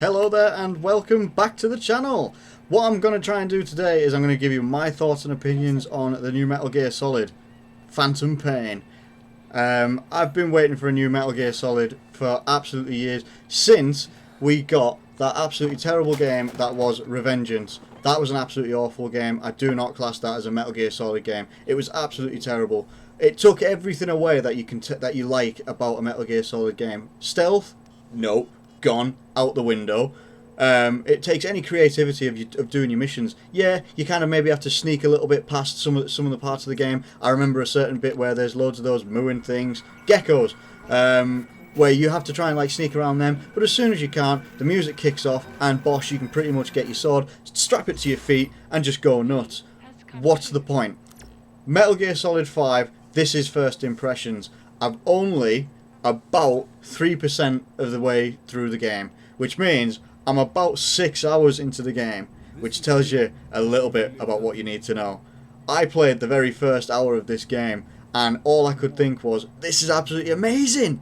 Hello there and welcome back to the channel. What I'm going to try and do today is I'm going to give you my thoughts and opinions on the new Metal Gear Solid Phantom Pain. I've been waiting for a new Metal Gear Solid for absolutely years, since we got that absolutely terrible game that was Revengeance. That was an absolutely awful game. I do not class that as a Metal Gear Solid game. It was absolutely terrible. It took everything away that you like about a Metal Gear Solid game. Stealth? Nope. Gone out the window. It takes any creativity of doing your missions. Yeah, you kind of maybe have to sneak a little bit past some of the parts of the game. I remember a certain bit where there's loads of those mooing things, geckos, where you have to try and like sneak around them. But as soon as you can, the music kicks off, and boss, you can pretty much get your sword, strap it to your feet, and just go nuts. What's the point? Metal Gear Solid 5. This is first impressions. I've only about 3% of the way through the game, which means I'm about 6 hours into the game, which tells you a little bit about what you need to know. I played the very first hour of this game, and all I could think was, this is absolutely amazing.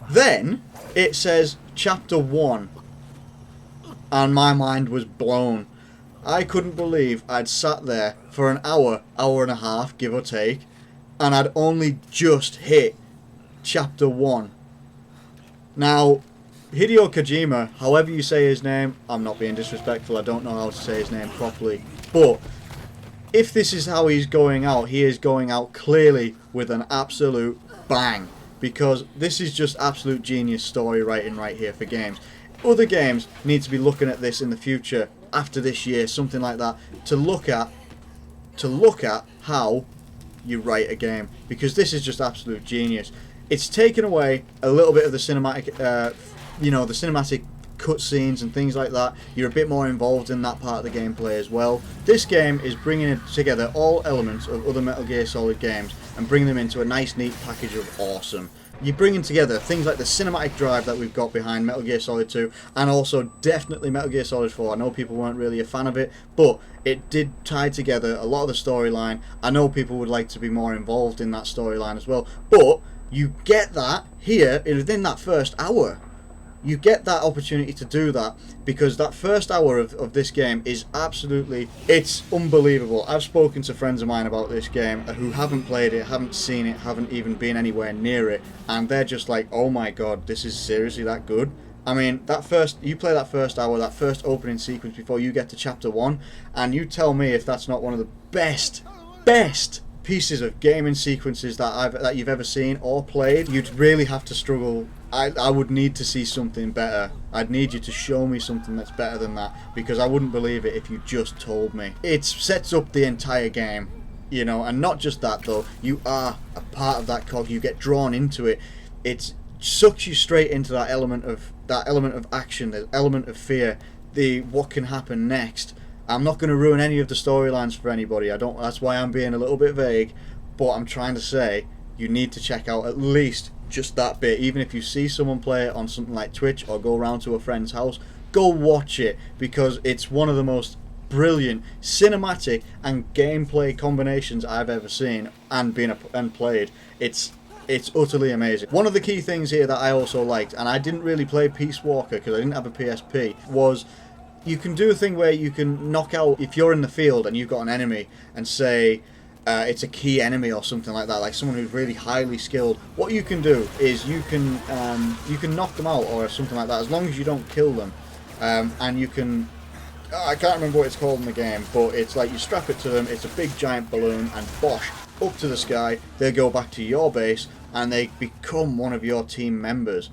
Then it says Chapter 1, and my mind was blown. I couldn't believe I'd sat there for an hour and a half, give or take, and I'd only just hit Chapter 1. Now, Hideo Kojima, however you say his name, I'm not being disrespectful, I don't know how to say his name properly, but if this is how he's going out, he is going out clearly with an absolute bang, because this is just absolute genius story writing right here for games. Other games need to be looking at this in the future, after this year, something like that, to look at how you write a game, because this is just absolute genius. It's taken away a little bit of the cinematic, the cinematic cutscenes and things like that. You're a bit more involved in that part of the gameplay as well. This game is bringing together all elements of other Metal Gear Solid games and bringing them into a nice, neat package of awesome. You're bringing together things like the cinematic drive that we've got behind Metal Gear Solid 2, and also definitely Metal Gear Solid 4. I know people weren't really a fan of it, but it did tie together a lot of the storyline. I know people would like to be more involved in that storyline as well, but you get that here within that first hour. You get that opportunity to do that, because that first hour of this game is absolutely, it's unbelievable. I've spoken to friends of mine about this game who haven't played it, haven't seen it, haven't even been anywhere near it, and they're just like, oh my god, this is seriously that good? I mean, you play that first hour, that first opening sequence before you get to Chapter 1, and you tell me if that's not one of the best pieces of gaming sequences that you've ever seen or played. You'd really have to struggle. I would need to see something better. I'd need you to show me something that's better than that, because I wouldn't believe it if you just told me. It sets up the entire game, and not just that though. You are a part of that cog. You get drawn into it. It sucks you straight into that element of action, the element of fear, the what can happen next. I'm not going to ruin any of the storylines for anybody. That's why I'm being a little bit vague, but I'm trying to say you need to check out at least just that bit. Even if you see someone play it on something like Twitch or go around to a friend's house, go watch it, because it's one of the most brilliant cinematic and gameplay combinations I've ever seen and played. It's utterly amazing. One of the key things here that I also liked, and I didn't really play Peace Walker because I didn't have a PSP, was you can do a thing where you can knock out, if you're in the field and you've got an enemy, and say it's a key enemy or something like that, like someone who's really highly skilled, what you can do is you can knock them out or something like that, as long as you don't kill them, and you can, I can't remember what it's called in the game, but it's like you strap it to them, it's a big giant balloon, and bosh, up to the sky, they go back to your base, and they become one of your team members.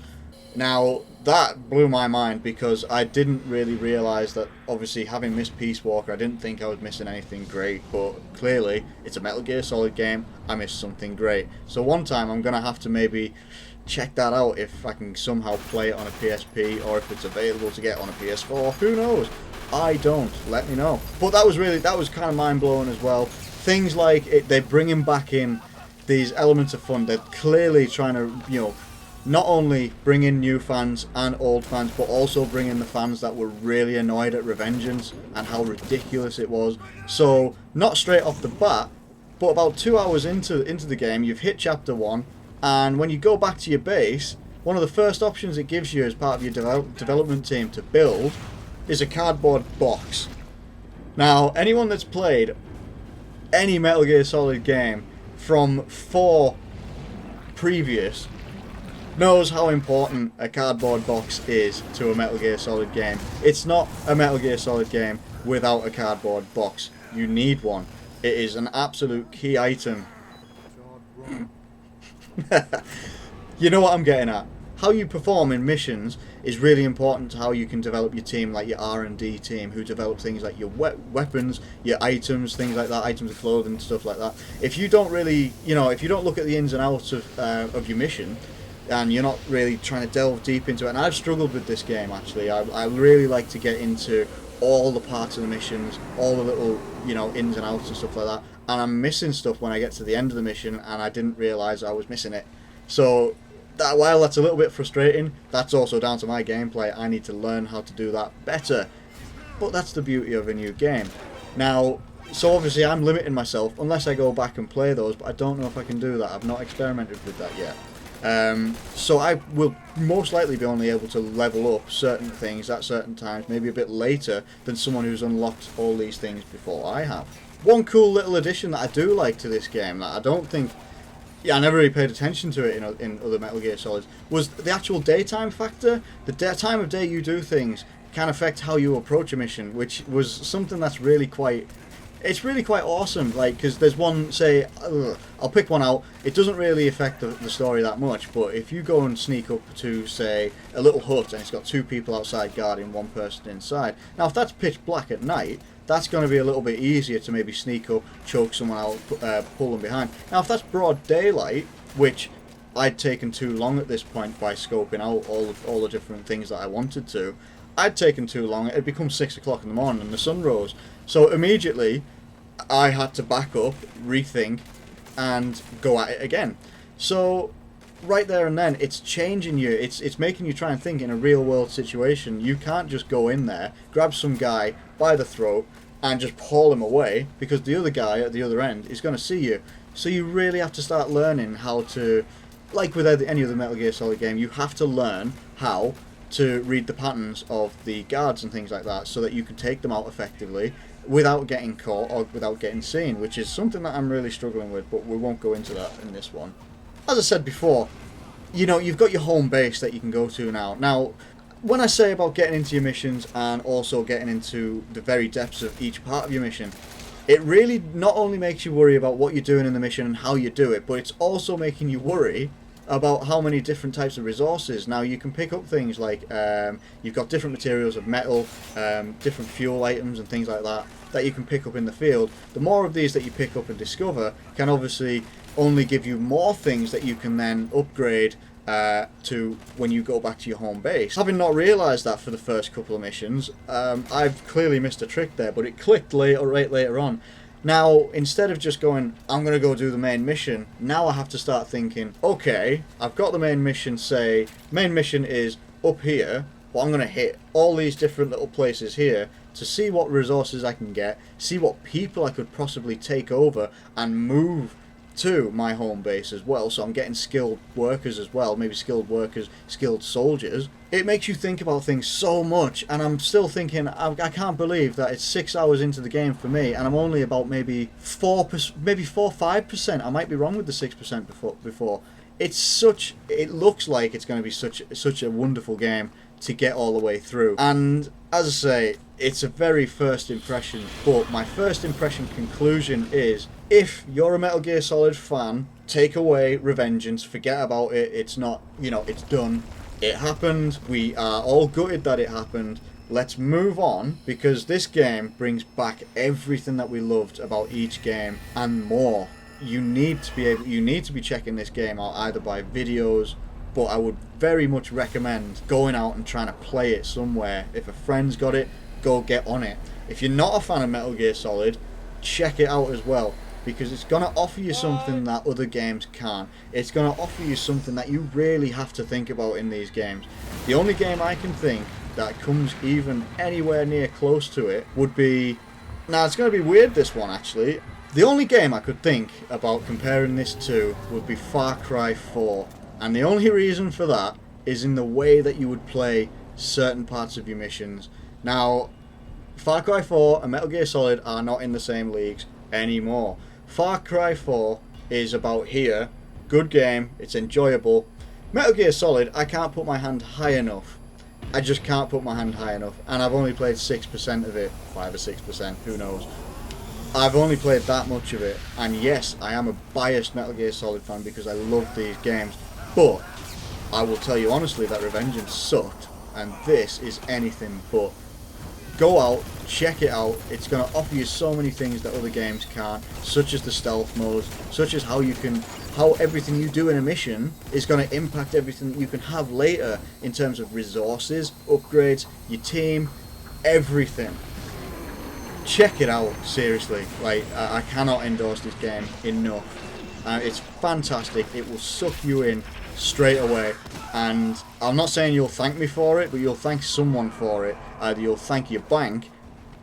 Now, that blew my mind, because I didn't really realise that, obviously, having missed Peace Walker, I didn't think I was missing anything great, but clearly, it's a Metal Gear Solid game, I missed something great. So one time I'm going to have to maybe check that out, if I can somehow play it on a PSP, or if it's available to get on a PS4, who knows? I don't, let me know. But that was kind of mind-blowing as well. Things like, they're bringing back in these elements of fun. They're clearly trying to, not only bring in new fans and old fans, but also bring in the fans that were really annoyed at Revengeance and how ridiculous it was. So, not straight off the bat, but about 2 hours into the game, you've hit Chapter 1, and when you go back to your base, one of the first options it gives you as part of your development team to build is a cardboard box. Now, anyone that's played any Metal Gear Solid game from 4 previous knows how important a cardboard box is to a Metal Gear Solid game. It's not a Metal Gear Solid game without a cardboard box. You need one. It is an absolute key item. You know what I'm getting at. How you perform in missions is really important to how you can develop your team, like your R&D team, who develop things like your weapons, your items, things like that, items of clothing, stuff like that. If you don't really, if you don't look at the ins and outs of your mission, and you're not really trying to delve deep into it, and I've struggled with this game actually. I really like to get into all the parts of the missions, all the little, ins and outs and stuff like that, and I'm missing stuff when I get to the end of the mission, and I didn't realise I was missing it. So, while that's a little bit frustrating, that's also down to my gameplay. I need to learn how to do that better. But that's the beauty of a new game. Now, so obviously I'm limiting myself, unless I go back and play those, but I don't know if I can do that. I've not experimented with that yet. So I will most likely be only able to level up certain things at certain times, maybe a bit later than someone who's unlocked all these things before I have. One cool little addition that I do like to this game that I don't think... I never really paid attention to it in other Metal Gear Solids, was the actual daytime factor. The time of day you do things can affect how you approach a mission, which was something that's really quite... It's really quite awesome, like, because there's one, say, I'll pick one out, it doesn't really affect the story that much, but if you go and sneak up to, say, a little hut and it's got 2 people outside guarding, 1 person inside, now if that's pitch black at night, that's going to be a little bit easier to maybe sneak up, choke someone out, pull them behind. Now if that's broad daylight, which I'd taken too long at this point by scoping out all the different things that I wanted to, I'd taken too long, it'd become 6 o'clock in the morning and the sun rose. So immediately, I had to back up, rethink, and go at it again. So, right there and then, it's changing you, it's making you try and think in a real world situation. You can't just go in there, grab some guy by the throat, and just haul him away, because the other guy at the other end is going to see you. So you really have to start learning how to, like with any other Metal Gear Solid game, you have to learn how to read the patterns of the guards and things like that, so that you can take them out effectively without getting caught or without getting seen, which is something that I'm really struggling with, but we won't go into that in this one. As I said before, you've got your home base that you can go to now. Now, when I say about getting into your missions and also getting into the very depths of each part of your mission, it really not only makes you worry about what you're doing in the mission and how you do it, but it's also making you worry about how many different types of resources. Now you can pick up things like you've got different materials of metal, different fuel items and things like that you can pick up in the field. The more of these that you pick up and discover can obviously only give you more things that you can then upgrade to when you go back to your home base. Having not realised that for the first couple of missions, I've clearly missed a trick there, but it clicked right later on. Now, instead of just going, I'm going to go do the main mission, now I have to start thinking, okay, I've got the main mission, say, main mission is up here, but I'm going to hit all these different little places here to see what resources I can get, see what people I could possibly take over and move to my home base as well. So I'm getting skilled workers as well, maybe skilled workers, skilled soldiers. It makes you think about things so much, and I'm still thinking, I can't believe that it's 6 hours into the game for me, and I'm only about maybe 5%. I might be wrong with the 6% before. It looks like it's going to be such a wonderful game to get all the way through. And as I say, it's a very first impression, but my first impression conclusion is, if you're a Metal Gear Solid fan, take away Revengeance, forget about it, it's not, it's done. It happened, we are all gutted that it happened, let's move on, because this game brings back everything that we loved about each game and more. You need to be checking this game out either by videos, but I would very much recommend going out and trying to play it somewhere. If a friend's got it, go get on it. If you're not a fan of Metal Gear Solid, check it out as well, because it's going to offer you something that other games can't. It's going to offer you something that you really have to think about in these games. The only game I can think that comes even anywhere near close to it would be... Now, it's going to be weird, this one, actually. The only game I could think about comparing this to would be Far Cry 4. And the only reason for that is in the way that you would play certain parts of your missions. Now, Far Cry 4 and Metal Gear Solid are not in the same leagues anymore. Far Cry 4 is about here, good game, it's enjoyable. Metal Gear Solid, I can't put my hand high enough. I just can't put my hand high enough, and I've only played 6% of it, 5 or 6%, who knows. I've only played that much of it, and yes, I am a biased Metal Gear Solid fan because I love these games, but I will tell you honestly that Revengeance sucked, and this is anything but. Go out, check it out. It's going to offer you so many things that other games can't, such as the stealth modes, such as how everything you do in a mission is going to impact everything that you can have later in terms of resources, upgrades, your team, everything. Check it out, seriously. Like, I cannot endorse this game enough. It's fantastic. It will suck you in straight away, and I'm not saying you'll thank me for it, but you'll thank someone for it. Either you'll thank your bank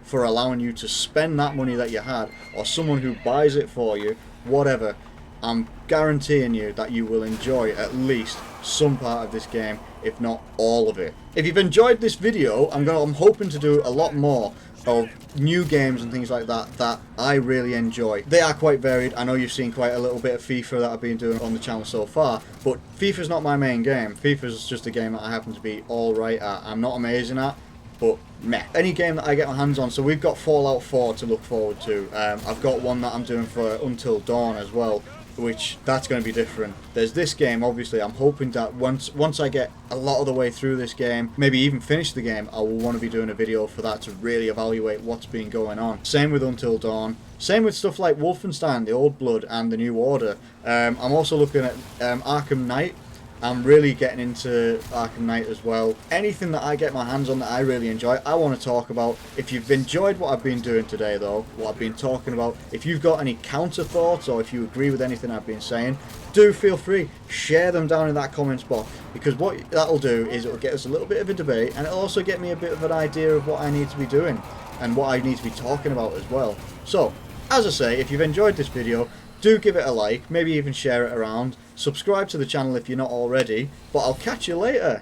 for allowing you to spend that money that you had, or someone who buys it for you, whatever. I'm guaranteeing you that you will enjoy at least some part of this game, if not all of it. If you've enjoyed this video, I'm hoping to do a lot more of new games and things like that I really enjoy. They are quite varied. I know you've seen quite a little bit of FIFA that I've been doing on the channel so far, but FIFA's not my main game. FIFA's just a game that I happen to be alright at. I'm not amazing at, but meh. Any game that I get my hands on, so we've got Fallout 4 to look forward to. I've got one that I'm doing for Until Dawn as well, which that's going to be different. There's this game, obviously. I'm hoping that once I get a lot of the way through this game, maybe even finish the game, I will want to be doing a video for that to really evaluate what's been going on. Same with Until Dawn. Same with stuff like Wolfenstein, The Old Blood, and The New Order. I'm also looking at Arkham Knight. I'm really getting into Arkham Knight as well. Anything that I get my hands on that I really enjoy, I want to talk about. If you've enjoyed what I've been doing today though, what I've been talking about, if you've got any counter thoughts or if you agree with anything I've been saying, do feel free, share them down in that comments box, because what that'll do is it'll get us a little bit of a debate, and it'll also get me a bit of an idea of what I need to be doing and what I need to be talking about as well. So, as I say, if you've enjoyed this video, do give it a like, maybe even share it around. Subscribe to the channel if you're not already, but I'll catch you later.